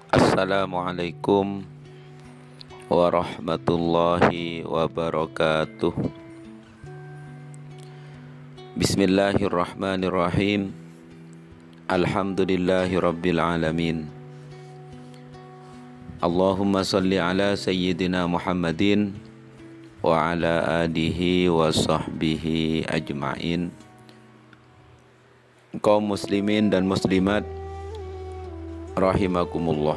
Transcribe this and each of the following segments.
Assalamualaikum warahmatullahi wabarakatuh. Bismillahirrahmanirrahim. Alhamdulillahi rabbil alamin. Allahumma salli ala sayyidina Muhammadin wa ala alihi wa sahbihi ajma'in. Kaum muslimin dan muslimat rahimakumullah.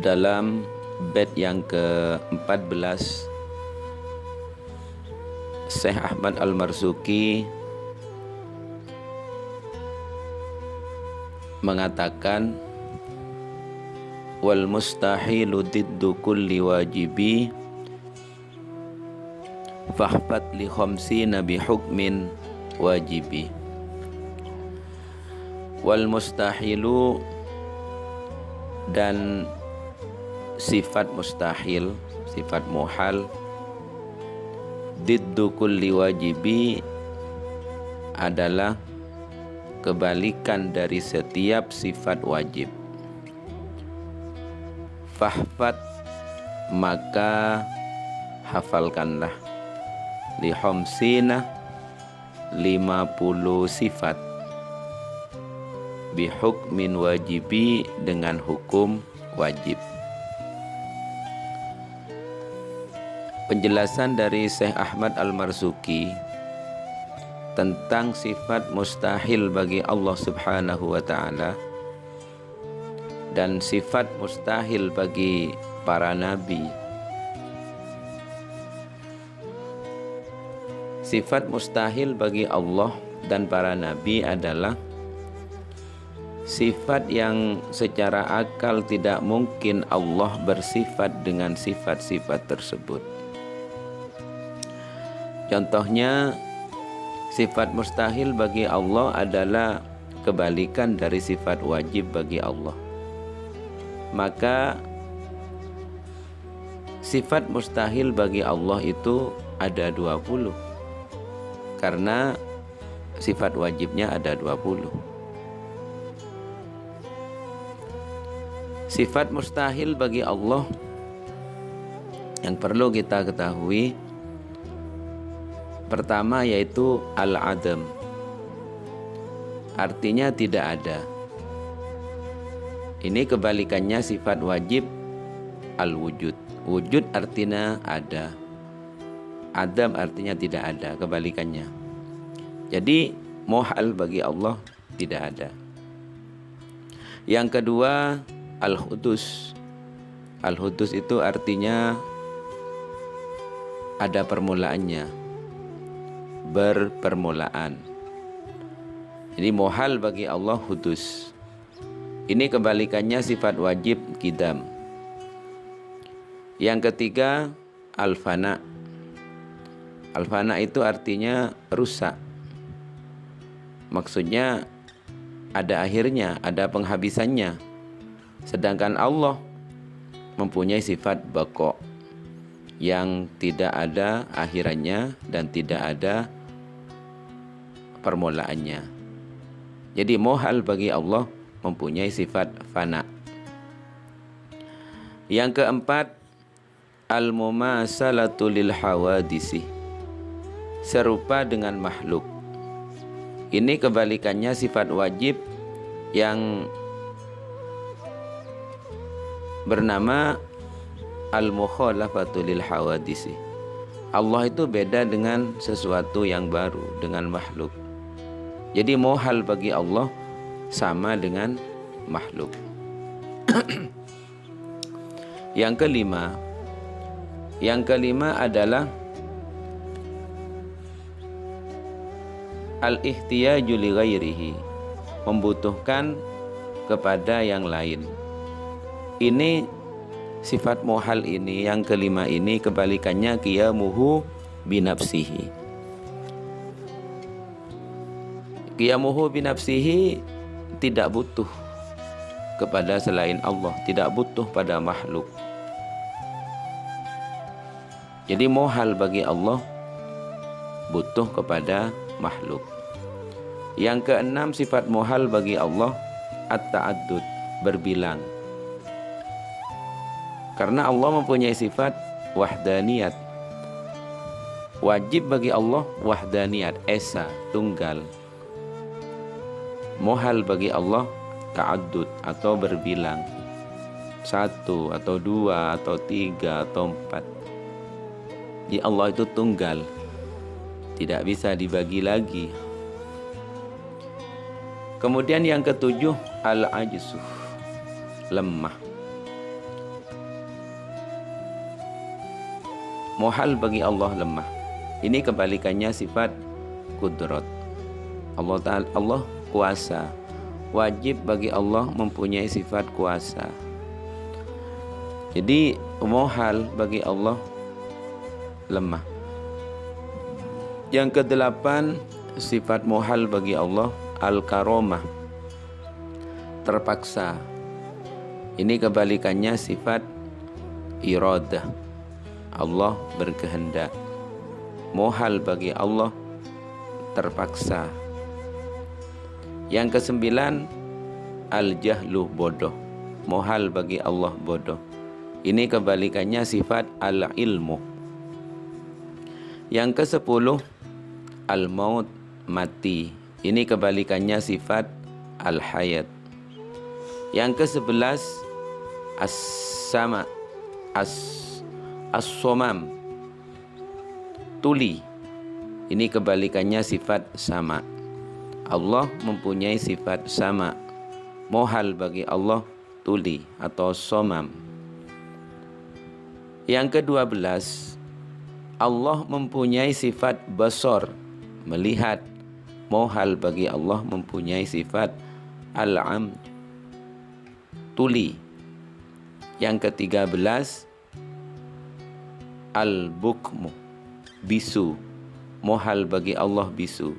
Dalam bait yang ke-14, Syekh Ahmad Al-Marzuki mengatakan, wal mustahilu diddu kulli wajibi fahfat li khamsina bi hukmin wajibi. Wal mustahilu, dan sifat mustahil, sifat muhal, diddu kulli wajibi adalah kebalikan dari setiap sifat wajib. Fahfat, maka hafalkanlah, li khamsina, 50 sifat, bihukmin wajibi, dengan hukum wajib. Penjelasan dari Syekh Ahmad Al-Marzuki tentang sifat mustahil bagi Allah Subhanahu wa ta'ala dan sifat mustahil bagi para nabi. Sifat mustahil bagi Allah dan para nabi adalah sifat yang secara akal tidak mungkin Allah bersifat dengan sifat-sifat tersebut. Contohnya, sifat mustahil bagi Allah adalah kebalikan dari sifat wajib bagi Allah. Maka sifat mustahil bagi Allah itu ada 20, karena sifat wajibnya ada 20. Sifat mustahil bagi Allah yang perlu kita ketahui, pertama yaitu al-adam, artinya tidak ada. Ini kebalikannya sifat wajib, al-wujud. Wujud artinya ada, adam artinya tidak ada, kebalikannya. Jadi muhal bagi Allah tidak ada. Yang kedua, al-hudus. Al-hudus itu artinya ada permulaannya, berpermulaan. Jadi muhal bagi Allah hudus. Ini kebalikannya sifat wajib, qidam. Yang ketiga, al-fana. Al-fana itu artinya rusak. Maksudnya ada akhirnya, ada penghabisannya. Sedangkan Allah mempunyai sifat baqa, yang tidak ada akhirannya dan tidak ada permulaannya. Jadi muhal bagi Allah mempunyai sifat fana. Yang keempat, al-mumasalatu lil hawadisi, serupa dengan makhluk. Ini kebalikannya sifat wajib yang bernama al-mukhalafatu lil hawadisi. Allah itu beda dengan sesuatu yang baru, dengan makhluk. Jadi muhal bagi Allah sama dengan makhluk. Yang kelima adalah al-ihtiyaju li ghairihi, membutuhkan kepada yang lain. Ini sifat muhal ini, yang kelima ini kebalikannya qiyamuhu binafsihi. Qiyamuhu binafsihi tidak butuh kepada selain Allah, tidak butuh pada makhluk. Jadi muhal bagi Allah butuh kepada makhluk. Yang keenam, sifat muhal bagi Allah at-ta'addud, berbilang. Karena Allah mempunyai sifat wahdaniyat. Wajib bagi Allah wahdaniyat, esa, tunggal. Muhal bagi Allah ta'addud atau berbilang. 1 atau 2 atau 3 atau 4. Di Allah itu tunggal, tidak bisa dibagi lagi. Kemudian yang ketujuh, al-ajzu, lemah. Muhal bagi Allah lemah. Ini kebalikannya sifat kudrat. Allah kuasa. Wajib bagi Allah mempunyai sifat kuasa. Jadi muhal bagi Allah lemah. Yang kedelapan, sifat muhal bagi Allah al-karomah, terpaksa. Ini kebalikannya sifat iradah. Allah berkehendak. Muhal bagi Allah terpaksa. Yang kesembilan, al-jahlu, bodoh. Muhal bagi Allah bodoh. Ini kebalikannya sifat al-ilmu. Yang ke-10, al-maut, mati. Ini kebalikannya sifat al-hayat. Yang ke-11, as-sama, as-somam, tuli. Ini kebalikannya sifat sama. Allah mempunyai sifat sama. Muhal bagi Allah tuli atau somam. Yang ke-12, Allah mempunyai sifat basar, melihat. Muhal bagi Allah mempunyai sifat al-am, tuli. Yang ke-13, al-bukmu, bisu. Muhal bagi Allah bisu.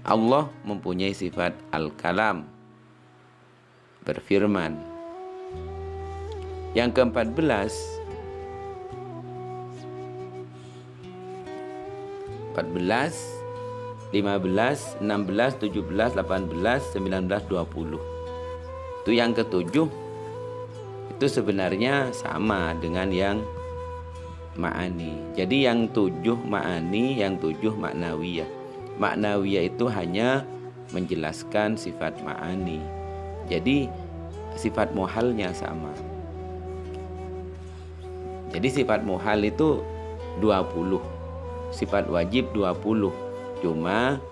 Allah mempunyai sifat al-kalam, berfirman. Yang ke-14, 15, 16, 17, 18, 19, 20. Itu yang ke-7. Itu sebenarnya sama dengan yang ma'ani. Jadi yang 7 ma'ani, yang 7 maknawiyah. Maknawiyah itu hanya menjelaskan sifat ma'ani. Jadi sifat muhalnya sama. Jadi sifat muhal itu 20, sifat wajib 20. Cuma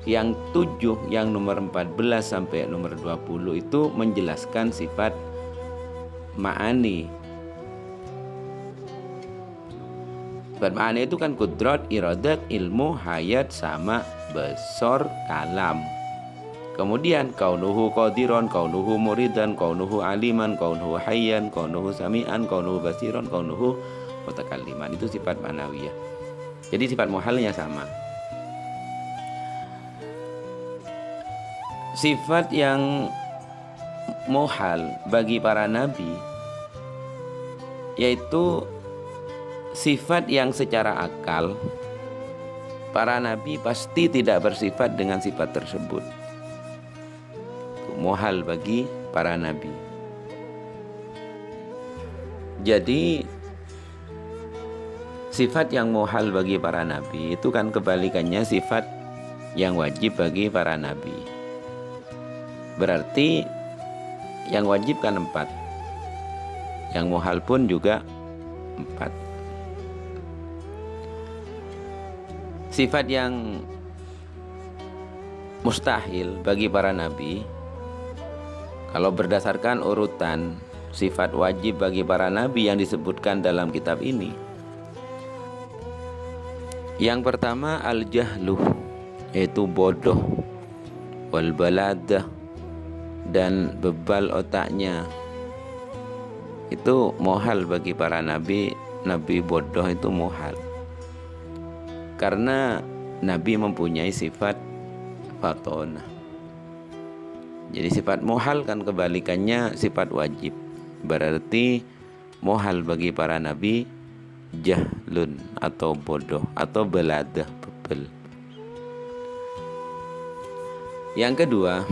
yang 7, yang nomor 14 sampai nomor 20 itu menjelaskan sifat ma'ani. Sifat ma'ani itu kan kudrat, iradat, ilmu, hayat, sama, besar, kalam. Kemudian kaunuhu qadiran, kaunuhu muridan, kaunuhu aliman, kaunuhu hayyan, kaunuhu sami'an, kaunuhu basiran, kaunuhu mutakalliman. Itu sifat ma'nawiyah. Jadi sifat muhalnya sama. Sifat yang muhal bagi para nabi yaitu sifat yang secara akal para nabi pasti tidak bersifat dengan sifat tersebut. Muhal bagi para nabi. Jadi sifat yang muhal bagi para nabi itu kan kebalikannya sifat yang wajib bagi para nabi. Berarti yang wajib kan 4, yang muhal pun juga 4. Sifat yang mustahil bagi para nabi, kalau berdasarkan urutan sifat wajib bagi para nabi yang disebutkan dalam kitab ini, yang pertama al-jahlu, yaitu bodoh, wal baladah, dan bebal otaknya. Itu muhal bagi para nabi. Nabi bodoh itu muhal, karena nabi mempunyai sifat fatona. Jadi sifat muhal kan kebalikannya sifat wajib. Berarti muhal bagi para nabi jahlun atau bodoh atau beladah, bebel. Yang kedua,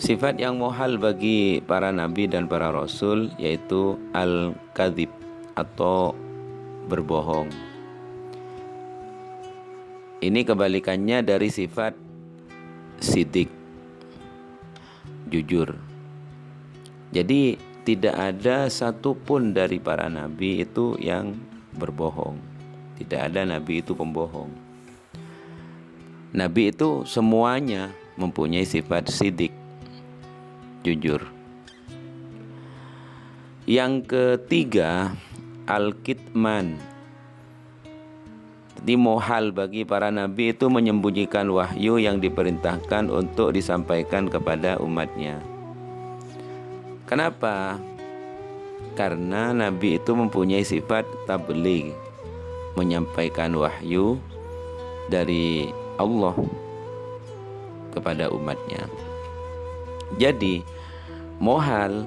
sifat yang muhal bagi para nabi dan para rasul yaitu al-kadzib atau berbohong. Ini kebalikannya dari sifat sidik, jujur. Jadi tidak ada satupun dari para nabi itu yang berbohong. Tidak ada nabi itu pembohong. Nabi itu semuanya mempunyai sifat sidik, jujur. Yang ketiga, al-kitman. Jadi mohal bagi para nabi itu menyembunyikan wahyu yang diperintahkan untuk disampaikan kepada umatnya. Kenapa? Karena nabi itu mempunyai sifat tabligh, menyampaikan wahyu dari Allah kepada umatnya. Jadi mohal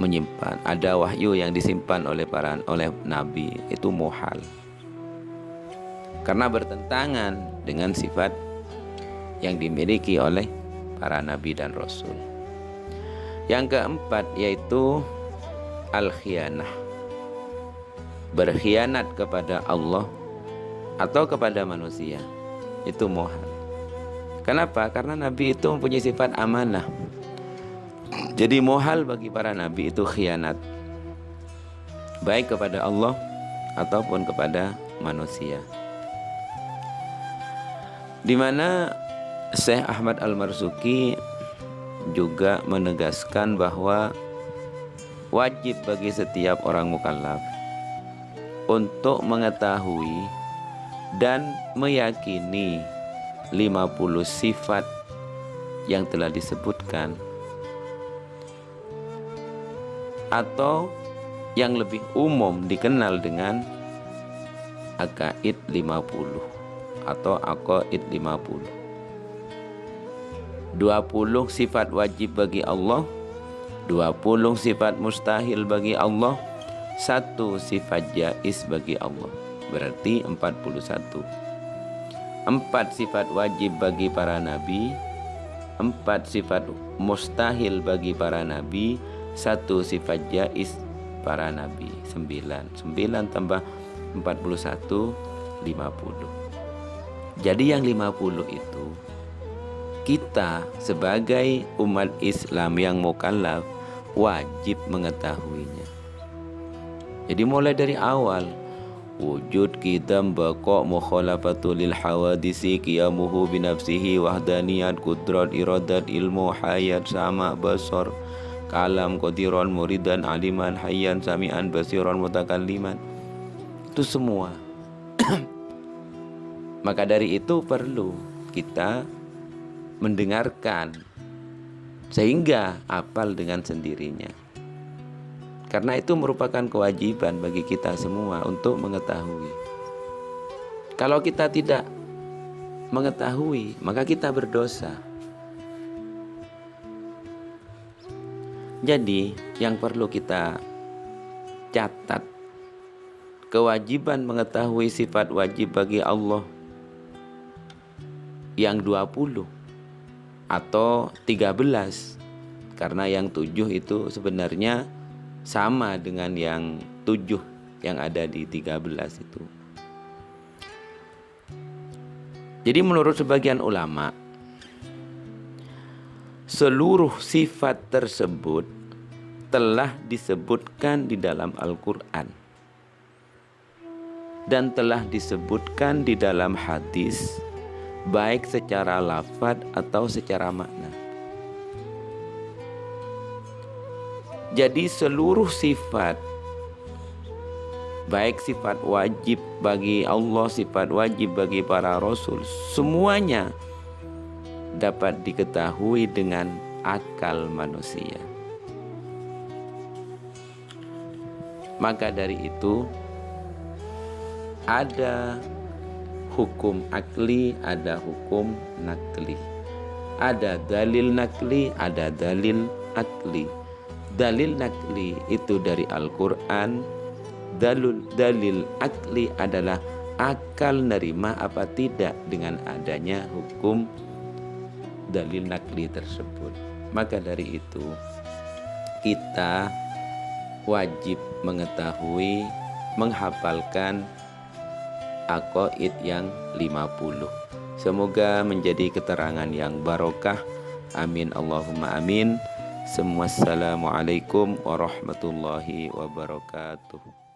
menyimpan, ada wahyu yang disimpan oleh nabi, itu mohal. Karena bertentangan dengan sifat yang dimiliki oleh para nabi dan rasul. Yang keempat yaitu al-khianah, berkhianat kepada Allah atau kepada manusia, itu mohal. Kenapa? Karena nabi itu mempunyai sifat amanah. Jadi mohal bagi para nabi itu khianat, baik kepada Allah ataupun kepada manusia. Di mana Syekh Ahmad Al-Marzuki juga menegaskan bahwa wajib bagi setiap orang mukallaf untuk mengetahui dan meyakini 50 sifat yang telah disebutkan, atau yang lebih umum dikenal dengan Aqaid 50 atau Aqaid 50. 20 sifat wajib bagi Allah, 20 sifat mustahil bagi Allah, 1 sifat jaiz bagi Allah. Berarti 41. 4 sifat wajib bagi para nabi, 4 sifat mustahil bagi para nabi, 1 sifat jaiz para nabi. 9 tambah 41, 50. Jadi yang 50 itu kita sebagai umat Islam yang mukallaf wajib mengetahuinya. Jadi mulai dari awal, wujud, qidam, baqa, mukhalafatu lil hawadisi, qiyamuhu binafsihi, wahdaniyat, qudrat, iradat, ilmu, hayat, sama, basar, kalam, qadiran, muridan, aliman, hayyan, sami'an, basiran, mutakalliman. Itu semua. Maka dari itu perlu kita mendengarkan sehingga hafal dengan sendirinya. Karena itu merupakan kewajiban bagi kita semua untuk mengetahui. Kalau kita tidak mengetahui, maka kita berdosa. Jadi yang perlu kita catat, kewajiban mengetahui sifat wajib bagi Allah yang 20 atau 13, karena yang 7 itu sebenarnya sama dengan yang 7 yang ada di 13 itu. Jadi menurut sebagian ulama, seluruh sifat tersebut telah disebutkan di dalam Al-Quran dan telah disebutkan di dalam hadis, baik secara lafaz atau secara makna. Jadi seluruh sifat, baik sifat wajib bagi Allah, sifat wajib bagi para rasul, semuanya dapat diketahui dengan akal manusia. Maka dari itu ada hukum akli, ada hukum nakli. Ada dalil nakli, ada dalil akli. Dalil nakli itu dari Al-Quran. Dalil akli adalah akal nerima apa tidak dengan adanya hukum dalil nakli tersebut. Maka dari itu kita wajib mengetahui, menghafalkan aqaid yang 50. Semoga menjadi keterangan yang barokah. Amin Allahumma amin. Assalamualaikum warahmatullahi wabarakatuh.